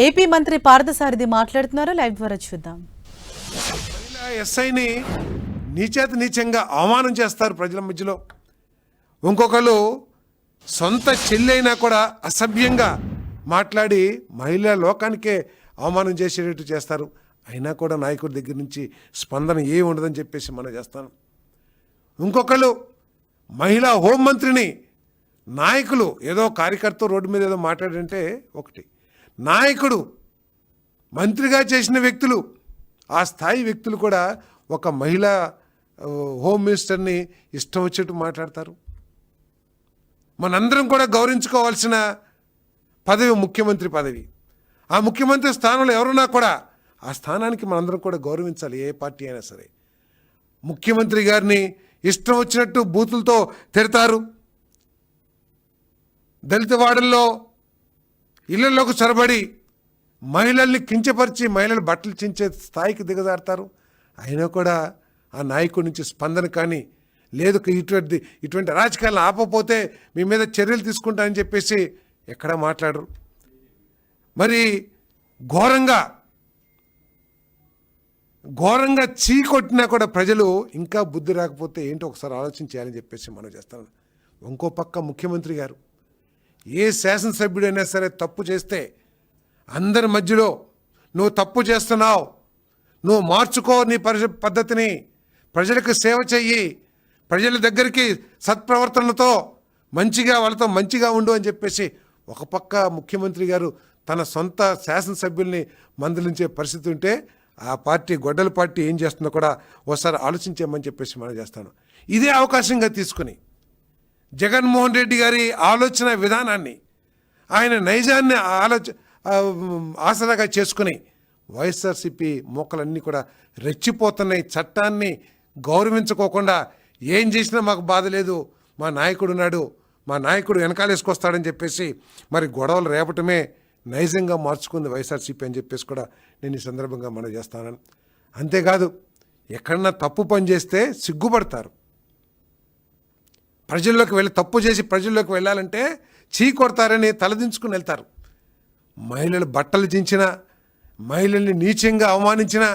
AP మంత్రి పార్థసారథి మాట్లాడుతున్నారు. Live ద్వారా చూద్దాం. ఎస్ఐని నీచంగా అవమానం చేస్తారు ప్రజల మధ్యలో. ఇంకొకరు సొంత చెల్లి అయినా కూడా అసభ్యంగా మాట్లాడి మహిళా లోకానికే అవమానం చేసేటట్టు చేస్తారు. అయినా కూడా నాయకుడి దగ్గర నుంచి స్పందన ఏ ఉండదని చెప్పేసి మనం చేస్తాను. ఇంకొకళ్ళు మహిళా హోంమంత్రిని నాయకులు ఏదో కార్యకర్త రోడ్డు మీద ఏదో మాట్లాడంటే ఒకటి, నాయకుడు మంత్రిగా చేసిన వ్యక్తులు ఆ స్థాయి వ్యక్తులు కూడా ఒక మహిళా హోమ్ మినిస్టర్ని ఇష్టం వచ్చేట్టు మాట్లాడతారు. మనందరం కూడా గౌరవించుకోవాల్సిన పదవి ముఖ్యమంత్రి పదవి. ఆ ముఖ్యమంత్రి స్థానంలో ఎవరున్నా కూడా ఆ స్థానానికి మనందరం కూడా గౌరవించాలి, ఏ పార్టీ అయినా సరే. ముఖ్యమంత్రి గారిని ఇష్టం వచ్చినట్టు బూతులతో తిడతారు. దళిత వాడల్లో ఇళ్లలోకి చొరబడి మహిళల్ని కించపరిచి మహిళలు బట్టలు చించే స్థాయికి దిగజారుతారు. అయినా కూడా ఆ నాయకుడి నుంచి స్పందన కానీ లేదు, ఇటువంటి రాజకీయాలను ఆపకపోతే మీ మీద చర్యలు తీసుకుంటానని చెప్పేసి ఎక్కడా మాట్లాడరు. మరి ఘోరంగా చీకొట్టినా కూడా ప్రజలు ఇంకా బుద్ధి రాకపోతే ఏంటో ఒకసారి ఆలోచించాలని చెప్పేసి మనం చేస్తాం. ఇంకో పక్క ముఖ్యమంత్రి గారు ఏ శాసనసభ్యుడైనా సరే తప్పు చేస్తే అందరి మధ్యలో నువ్వు తప్పు చేస్తున్నావు, నువ్వు మార్చుకో నీ పద్ధతిని, ప్రజలకు సేవ చెయ్యి, ప్రజల దగ్గరికి సత్ప్రవర్తనతో వాళ్ళతో మంచిగా ఉండు అని చెప్పేసి ఒక పక్క ముఖ్యమంత్రి గారు తన సొంత శాసనసభ్యుల్ని మందలించే పరిస్థితి ఉంటే ఆ పార్టీ గొడ్డల పార్టీ ఏం చేస్తుందో కూడా ఒకసారి ఆలోచించామని చెప్పేసి మనం చేస్తాను. ఇదే అవకాశంగా తీసుకుని జగన్మోహన్ రెడ్డి గారి ఆలోచన విధానాన్ని, ఆయన నైజాన్ని ఆసరాగా చేసుకుని వైఎస్ఆర్సీపీ మోకలన్నీ కూడా రెచ్చిపోతున్నాయి. చట్టాన్ని గౌరవించుకోకుండా ఏం చేసినా మాకు బాధ లేదు, మా నాయకుడు ఉన్నాడు, మా నాయకుడు వెనకాలేసుకొస్తాడని చెప్పేసి మరి గొడవలు రేపటమే నైజంగా మార్చుకుంది వైఎస్ఆర్సీపీ అని చెప్పేసి కూడా నేను ఈ సందర్భంగా మనం చేస్తాను. అంతేకాదు ఎక్కడన్నా తప్పు పని చేస్తే సిగ్గుపడతారు. తప్పు చేసి ప్రజల్లోకి వెళ్ళాలంటే కొడతారని తలదించుకుని వెళ్తారు. మహిళలు బట్టలు చించిన, మహిళల్ని నీచంగా అవమానించిన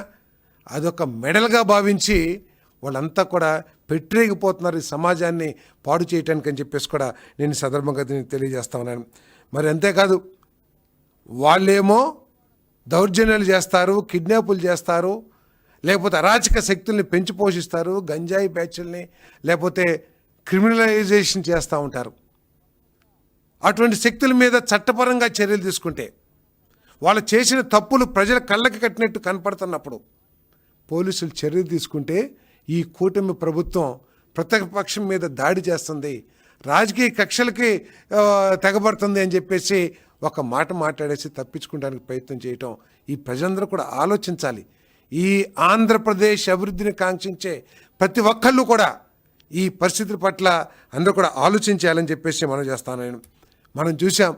అదొక మెడల్గా భావించి వాళ్ళంతా కూడా పెట్టరేగిపోతున్నారు ఈ సమాజాన్ని పాడు చేయటానికి అని చెప్పేసి కూడా నేను సందర్భంగా తెలియజేస్తా ఉన్నాను. మరి అంతేకాదు వాళ్ళేమో దౌర్జన్యాలు చేస్తారు, కిడ్నాపులు చేస్తారు, లేకపోతే అరాచక శక్తుల్ని పెంచి పోషిస్తారు, గంజాయి బ్యాచ్ల్ని లేకపోతే క్రిమినలైజేషన్ చేస్తూ ఉంటారు. అటువంటి శక్తుల మీద చట్టపరంగా చర్యలు తీసుకుంటే, వాళ్ళు చేసిన తప్పులు ప్రజల కళ్ళకి కట్టినట్టు కనపడుతున్నప్పుడు పోలీసులు చర్యలు తీసుకుంటే ఈ కూటమి ప్రభుత్వం ప్రతిపక్షం మీద దాడి చేస్తుంది, రాజకీయ కక్షలకి తెగబడుతుంది అని చెప్పేసి ఒక మాట మాట్లాడేసి తప్పించుకోవడానికి ప్రయత్నం చేయటం ఈ ప్రజలందరూ కూడా ఆలోచించాలి. ఈ ఆంధ్రప్రదేశ్ అభివృద్ధిని కాంక్షించే ప్రతి ఒక్కళ్ళు కూడా ఈ పరిస్థితుల పట్ల అందరూ కూడా ఆలోచించాలని చెప్పేసి మనం చేస్తాను. మనం చూసాం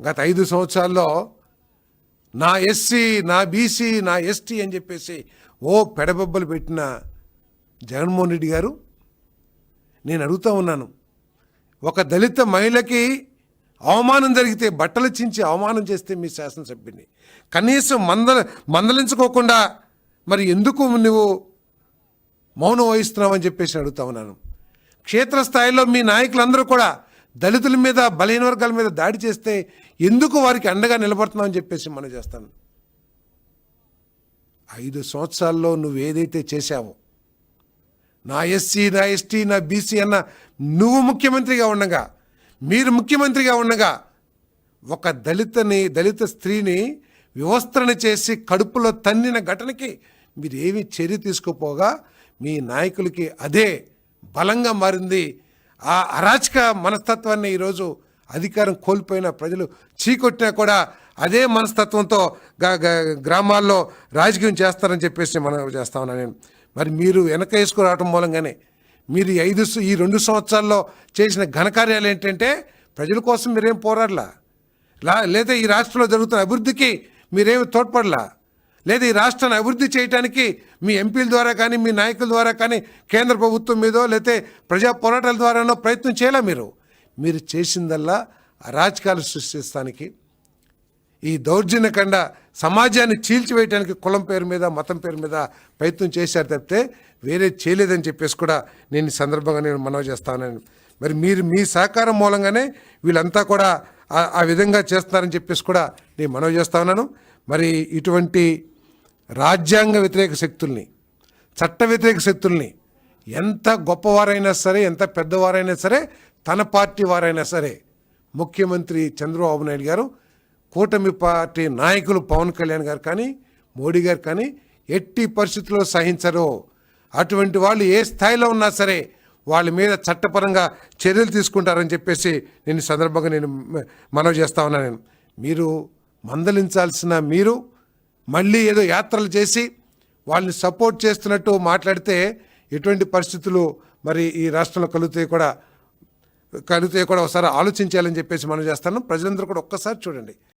గత 5 సంవత్సరాల్లో నా ఎస్సీ, నా బీసీ, నా ఎస్టీ అని చెప్పేసి పెడబొబ్బలు పెట్టిన జగన్మోహన్ రెడ్డి గారు, నేను అడుగుతూ ఉన్నాను, ఒక దళిత మహిళకి అవమానం జరిగితే బట్టలు చించి అవమానం చేస్తే మీ శాసనసభ్యుని కనీసం మందలించుకోకుండా మరి ఎందుకు నువ్వు మౌనం వహిస్తున్నావని చెప్పేసి అడుగుతా ఉన్నాను. క్షేత్రస్థాయిలో మీ నాయకులందరూ కూడా దళితుల మీద, బలహీన వర్గాల మీద దాడి చేస్తే ఎందుకు వారికి అండగా నిలబడుతున్నావని చెప్పేసి మనం చేస్తాను. 5 సంవత్సరాల్లో నువ్వు ఏదైతే చేశావో, నా ఎస్సీ, నా ఎస్టీ, నా బీసీ అన్న నువ్వు ముఖ్యమంత్రిగా ఉండగా, మీరు ముఖ్యమంత్రిగా ఉండగా ఒక దళిత స్త్రీని వివస్త్రణ చేసి కడుపులో తన్నిన ఘటనకి మీరు ఏమీ చర్య తీసుకోపోగా మీ నాయకులకి అదే బలంగా మారింది. ఆ అరాచక మనస్తత్వాన్ని ఈరోజు అధికారం కోల్పోయిన ప్రజలు చీకొట్టినా కూడా అదే మనస్తత్వంతో గ్రామాల్లో రాజకీయం చేస్తారని చెప్పేసి మనం చేస్తా ఉన్నాను నేను. మరి మీరు వెనక వేసుకురావటం మూలంగానే మీరు ఈ 2 సంవత్సరాల్లో చేసిన ఘనకార్యాలు ఏంటంటే ప్రజల కోసం మీరేం పోరాడలా, లేదా ఈ రాష్ట్రంలో జరుగుతున్న అభివృద్ధికి మీరేమి తోడ్పడలా, లేదా ఈ రాష్ట్రాన్ని అభివృద్ధి చేయడానికి మీ ఎంపీల ద్వారా కానీ మీ నాయకుల ద్వారా కానీ కేంద్ర ప్రభుత్వం మీదో లేకపోతే ప్రజా పోరాటాల ద్వారానో ప్రయత్నం చేయలే. మీరు చేసిందల్లా అరాచకాలు సృష్టిస్తానికి, ఈ దౌర్జన్యకండ సమాజాన్ని చీల్చివేయడానికి కులం పేరు మీద మతం పేరు మీద ప్రయత్నం చేశారు తప్పితే వేరే చేయలేదని చెప్పేసి కూడా నేను ఈ సందర్భంగా నేను మనవి చేస్తాను. మరి మీరు మీ సహకారం మూలంగానే వీళ్ళంతా కూడా ఆ విధంగా చేస్తున్నారని చెప్పేసి కూడా నేను మనవి చేస్తా ఉన్నాను. మరి ఇటువంటి రాజ్యాంగ వ్యతిరేక శక్తుల్ని, చట్ట వ్యతిరేక శక్తుల్ని ఎంత గొప్పవారైనా సరే, ఎంత పెద్దవారైనా సరే, తన పార్టీ వారైనా సరే, ముఖ్యమంత్రి చంద్రబాబు నాయుడు గారు, కూటమి పార్టీ నాయకులు పవన్ కళ్యాణ్ గారు కానీ, మోడీ గారు కానీ ఎట్టి పరిస్థితుల్లో సహించరు. అటువంటి వాళ్ళు ఏ స్థాయిలో ఉన్నా సరే వాళ్ళ మీద చట్టపరంగా చర్యలు తీసుకుంటారని చెప్పేసి నేను ఈ సందర్భంగా నేను మనవి చేస్తా ఉన్నాను. మీరు మందలించాల్సిన మీరు మళ్ళీ ఏదో యాత్రలు చేసి వాళ్ళని సపోర్ట్ చేస్తున్నట్టు మాట్లాడితే ఎటువంటి పరిస్థితులు మరి ఈ రాష్ట్రంలో కలుగుతాయి కూడా ఒకసారి ఆలోచించాలని చెప్పేసి మనం చేస్తాను. ప్రజలందరూ కూడా ఒక్కసారి చూడండి.